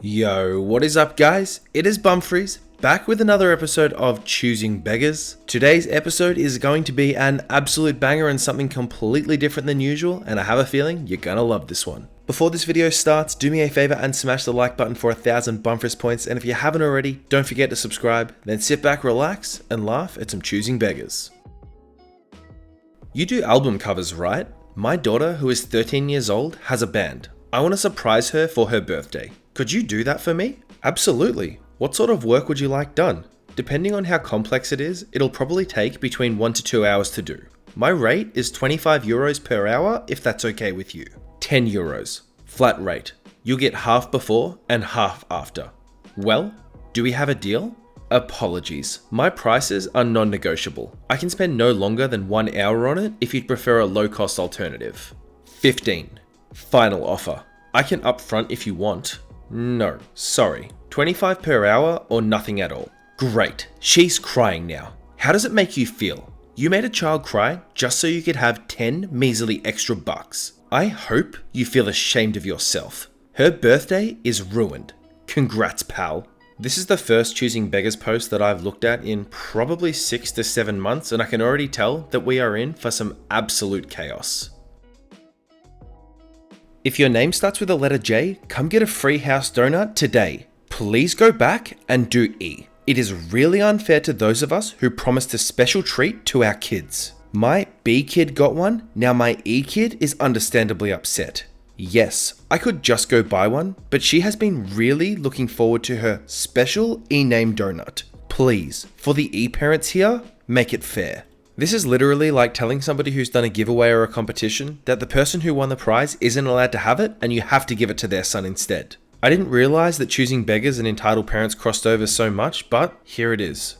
Yo, what is up guys? It is Bumfries, back with another episode of Choosing Beggars. Today's episode is going to be an absolute banger and something completely different than usual, and I have a feeling you're gonna love this one. Before this video starts, do me a favor and smash the like button for 1,000 Bumfries points, and if you haven't already, don't forget to subscribe, then sit back, relax, and laugh at some Choosing Beggars. You do album covers, right? My daughter, who is 13 years old, has a band. I want to surprise her for her birthday. Could you do that for me? Absolutely. What sort of work would you like done? Depending on how complex it is, it'll probably take between 1 to 2 hours to do. My rate is 25 euros per hour if that's okay with you. 10 euros. Flat rate. You'll get half before and half after. Well, do we have a deal? Apologies. My prices are non-negotiable. I can spend no longer than 1 hour on it if you'd prefer a low-cost alternative. 15. Final offer. I can upfront if you want. No, sorry. 25 per hour or nothing at all. Great. She's crying now. How does it make you feel? You made a child cry just so you could have 10 measly extra bucks. I hope you feel ashamed of yourself. Her birthday is ruined. Congrats, pal. This is the first Choosing Beggars post that I've looked at in probably 6 to 7 months, and I can already tell that we are in for some absolute chaos. If your name starts with the letter J, come get a free house donut today. Please go back and do E. It is really unfair to those of us who promised a special treat to our kids. My B kid got one, now my E kid is understandably upset. Yes, I could just go buy one, but she has been really looking forward to her special E-name donut. Please, for the E parents here, make it fair. This is literally like telling somebody who's done a giveaway or a competition that the person who won the prize isn't allowed to have it and you have to give it to their son instead. I didn't realize that Choosing Beggars and Entitled Parents crossed over so much, but here it is.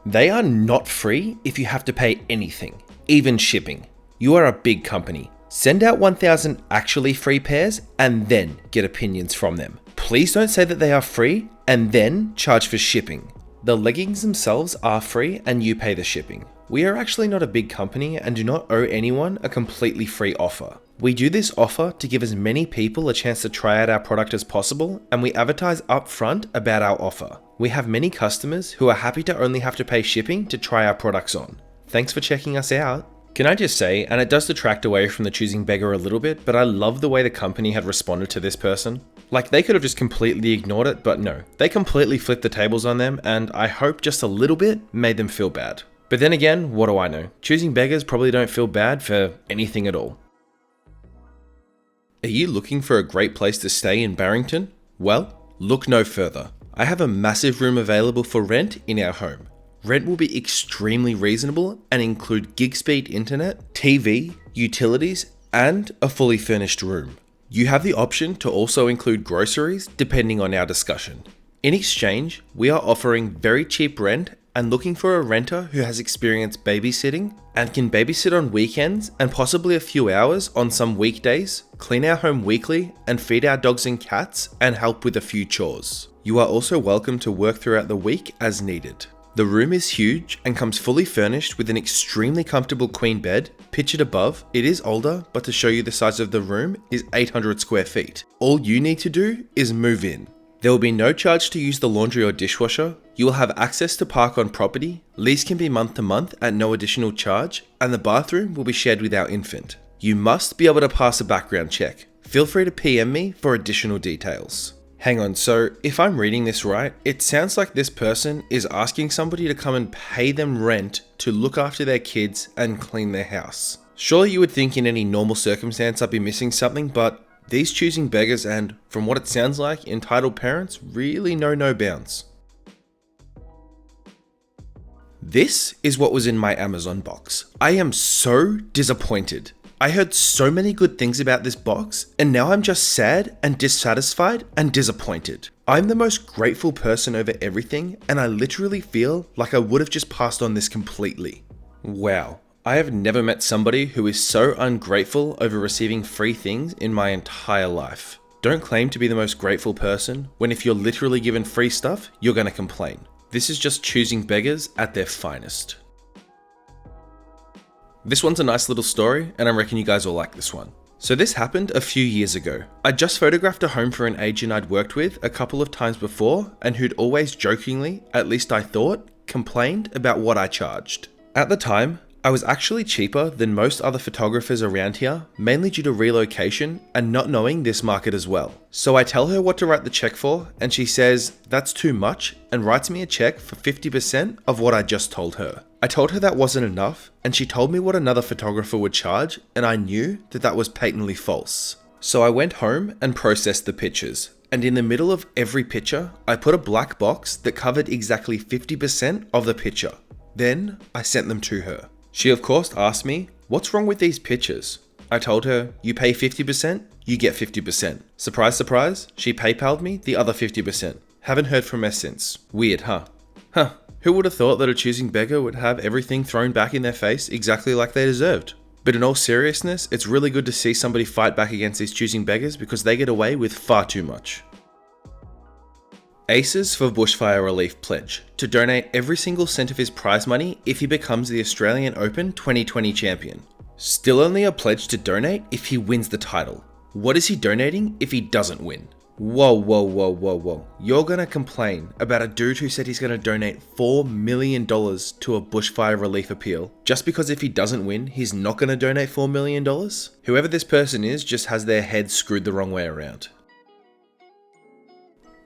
They are not free if you have to pay anything, even shipping. You are a big company. Send out 1,000 actually free pairs and then get opinions from them. Please don't say that they are free and then charge for shipping. The leggings themselves are free and you pay the shipping. We are actually not a big company and do not owe anyone a completely free offer. We do this offer to give as many people a chance to try out our product as possible, and we advertise upfront about our offer. We have many customers who are happy to only have to pay shipping to try our products on. Thanks for checking us out. Can I just say, and it does detract away from the Choosing Beggar a little bit, but I love the way the company had responded to this person. Like, they could have just completely ignored it, but no. They completely flipped the tables on them, and I hope just a little bit made them feel bad. But then again, what do I know? Choosing Beggars probably don't feel bad for anything at all. Are you looking for a great place to stay in Barrington? Well, look no further. I have a massive room available for rent in our home. Rent will be extremely reasonable and include gig speed internet, TV, utilities, and a fully furnished room. You have the option to also include groceries depending on our discussion. In exchange, we are offering very cheap rent and looking for a renter who has experience babysitting and can babysit on weekends and possibly a few hours on some weekdays, clean our home weekly and feed our dogs and cats and help with a few chores. You are also welcome to work throughout the week as needed. The room is huge and comes fully furnished with an extremely comfortable queen bed. Pictured above, it is older, but to show you the size of the room is 800 square feet. All you need to do is move in. There will be no charge to use the laundry or dishwasher. You will have access to park on property. Lease can be month to month at no additional charge, and the bathroom will be shared with our infant. You must be able to pass a background check. Feel free to PM me for additional details. Hang on, so if I'm reading this right, it sounds like this person is asking somebody to come and pay them rent to look after their kids and clean their house. Surely you would think in any normal circumstance I'd be missing something, but these Choosing Beggars and, from what it sounds like, entitled parents really know no bounds. This is what was in my Amazon box. I am so disappointed. I heard so many good things about this box, and now I'm just sad and dissatisfied and disappointed. I'm the most grateful person over everything, and I literally feel like I would have just passed on this completely. Wow, I have never met somebody who is so ungrateful over receiving free things in my entire life. Don't claim to be the most grateful person, when if you're literally given free stuff, you're gonna complain. This is just Choosing Beggars at their finest. This one's a nice little story, and I reckon you guys will like this one. So this happened a few years ago. I just photographed a home for an agent I'd worked with a couple of times before and who'd always jokingly, at least I thought, complained about what I charged. At the time, I was actually cheaper than most other photographers around here, mainly due to relocation and not knowing this market as well. So I tell her what to write the check for and she says that's too much and writes me a check for 50% of what I just told her. I told her that wasn't enough and she told me what another photographer would charge and I knew that that was patently false. So I went home and processed the pictures. And in the middle of every picture, I put a black box that covered exactly 50% of the picture. Then I sent them to her. She of course asked me, what's wrong with these pictures? I told her, you pay 50%, you get 50%. Surprise, surprise, she PayPal'd me the other 50%. Haven't heard from her since. Weird, huh? Huh, who would have thought that a choosing beggar would have everything thrown back in their face exactly like they deserved? But in all seriousness, it's really good to see somebody fight back against these choosing beggars because they get away with far too much. Aces for Bushfire Relief pledge to donate every single cent of his prize money if he becomes the Australian Open 2020 champion. Still only a pledge to donate if he wins the title. What is he donating if he doesn't win? Whoa, whoa, whoa, whoa, whoa. You're gonna complain about a dude who said he's gonna donate $4 million to a bushfire relief appeal just because if he doesn't win, he's not gonna donate $4 million? Whoever this person is just has their head screwed the wrong way around.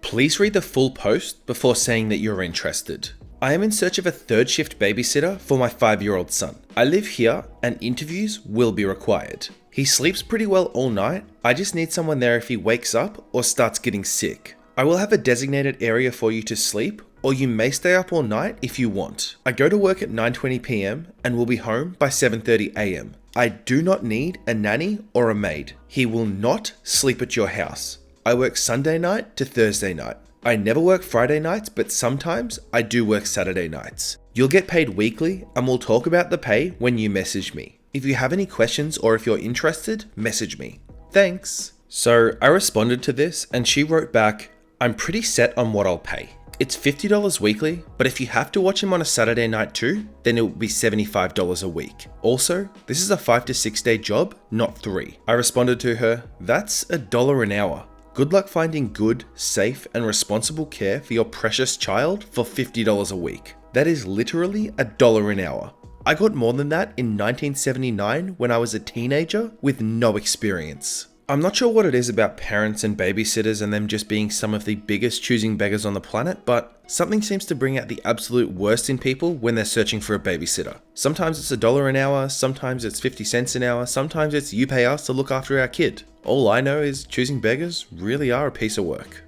Please read the full post before saying that you're interested. I am in search of a third shift babysitter for my 5-year-old son. I live here and interviews will be required. He sleeps pretty well all night. I just need someone there if he wakes up or starts getting sick. I will have a designated area for you to sleep, or you may stay up all night if you want. I go to work at 9:20 p.m. and will be home by 7:30 a.m. I do not need a nanny or a maid. He will not sleep at your house. I work Sunday night to Thursday night. I never work Friday nights, but sometimes I do work Saturday nights. You'll get paid weekly and we'll talk about the pay when you message me. If you have any questions or if you're interested, message me. Thanks. So I responded to this and she wrote back, I'm pretty set on what I'll pay. It's $50 weekly, but if you have to watch him on a Saturday night too, then it will be $75 a week. Also, this is a 5 to 6 day job, not 3. I responded to her, that's $1 an hour. Good luck finding good, safe, and responsible care for your precious child for $50 a week. That is literally $1 an hour. I got more than that in 1979 when I was a teenager with no experience. I'm not sure what it is about parents and babysitters and them just being some of the biggest choosing beggars on the planet, but something seems to bring out the absolute worst in people when they're searching for a babysitter. Sometimes it's $1 an hour, sometimes it's 50 cents an hour, sometimes it's you pay us to look after our kid. All I know is choosing beggars really are a piece of work.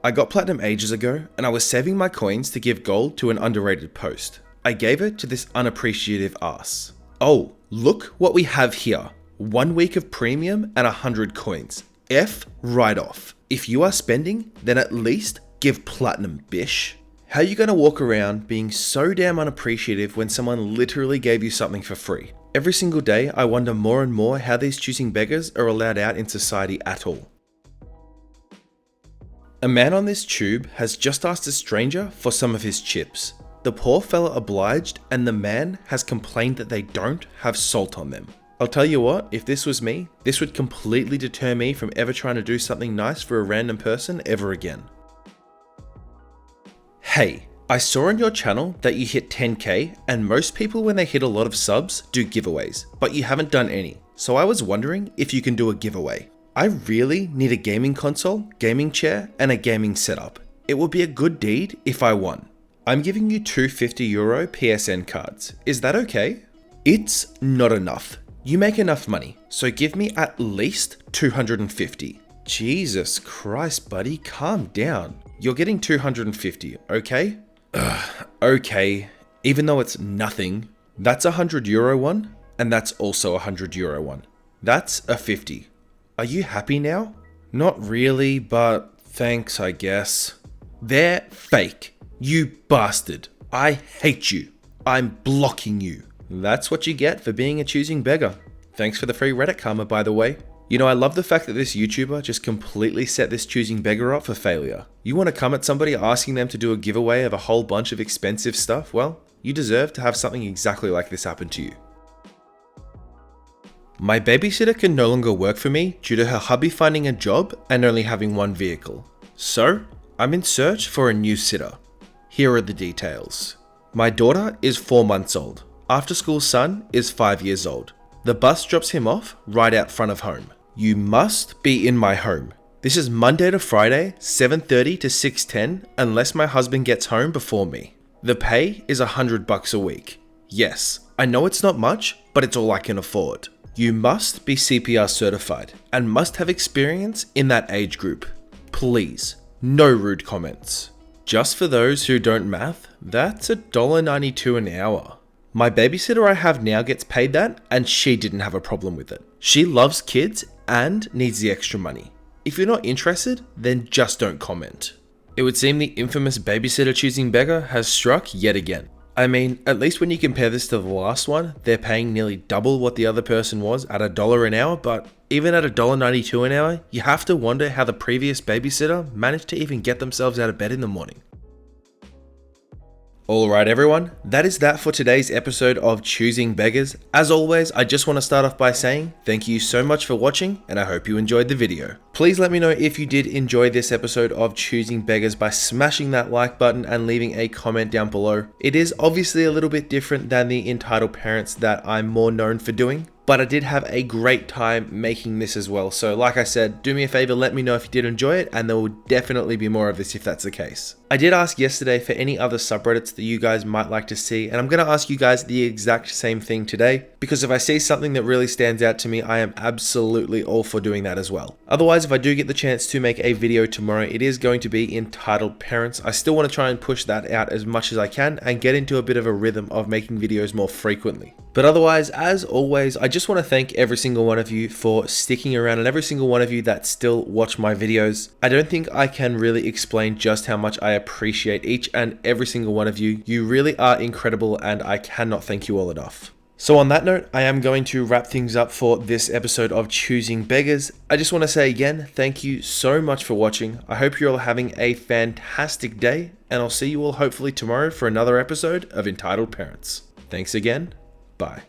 I got platinum ages ago and I was saving my coins to give gold to an underrated post. I gave it to this unappreciative ass. Oh, look what we have here. 1 week of premium and 100 coins. F right off. If you are spending, then at least give platinum, bish. How are you gonna walk around being so damn unappreciative when someone literally gave you something for free? Every single day, I wonder more and more how these choosing beggars are allowed out in society at all. A man on this tube has just asked a stranger for some of his chips. The poor fella obliged and the man has complained that they don't have salt on them. I'll tell you what, if this was me, this would completely deter me from ever trying to do something nice for a random person ever again. Hey, I saw on your channel that you hit 10k and most people when they hit a lot of subs do giveaways, but you haven't done any. So I was wondering if you can do a giveaway. I really need a gaming console, gaming chair, and a gaming setup. It would be a good deed if I won. I'm giving you two €50 PSN cards. Is that okay? It's not enough. You make enough money, so give me at least 250. Jesus Christ, buddy, calm down. You're getting 250, okay? Okay, even though it's nothing, that's a €100 one, and that's also a €100 one. That's a 50. Are you happy now? Not really, but thanks, I guess. They're fake. You bastard. I hate you. I'm blocking you. That's what you get for being a choosing beggar. Thanks for the free Reddit karma, by the way. You know, I love the fact that this YouTuber just completely set this choosing beggar up for failure. You want to come at somebody asking them to do a giveaway of a whole bunch of expensive stuff? Well, you deserve to have something exactly like this happen to you. My babysitter can no longer work for me due to her hubby finding a job and only having one vehicle. So, I'm in search for a new sitter. Here are the details. My daughter is 4 months old. After school son is 5 years old. The bus drops him off right out front of home. You must be in my home. This is Monday to Friday, 7:30 to 6:10, unless my husband gets home before me. The pay is $100 a week. Yes, I know it's not much, but it's all I can afford. You must be CPR certified and must have experience in that age group. Please, no rude comments. Just for those who don't math, that's $1.92 an hour. My babysitter I have now gets paid that, and she didn't have a problem with it. She loves kids and needs the extra money. If you're not interested, then just don't comment. It would seem the infamous babysitter choosing beggar has struck yet again. I mean, at least when you compare this to the last one, they're paying nearly double what the other person was at $1 an hour, but even at $1.92 an hour, you have to wonder how the previous babysitter managed to even get themselves out of bed in the morning. Alright everyone, that is that for today's episode of Choosing Beggars. As always, I just want to start off by saying thank you so much for watching and I hope you enjoyed the video. Please let me know if you did enjoy this episode of Choosing Beggars by smashing that like button and leaving a comment down below. It is obviously a little bit different than the entitled parents that I'm more known for doing, but I did have a great time making this as well. So like I said, do me a favor, let me know if you did enjoy it, and there will definitely be more of this if that's the case. I did ask yesterday for any other subreddits that you guys might like to see, and I'm going to ask you guys the exact same thing today, because if I see something that really stands out to me, I am absolutely all for doing that as well. Otherwise, if I do get the chance to make a video tomorrow, it is going to be entitled parents. I still want to try and push that out as much as I can and get into a bit of a rhythm of making videos more frequently. But otherwise, as always, I just want to thank every single one of you for sticking around and every single one of you that still watch my videos. I don't think I can really explain just how much I appreciate each and every single one of you. You really are incredible and I cannot thank you all enough. So on that note, I am going to wrap things up for this episode of Choosing Beggars. I just want to say again, thank you so much for watching. I hope you're all having a fantastic day and I'll see you all hopefully tomorrow for another episode of Entitled Parents. Thanks again. Bye.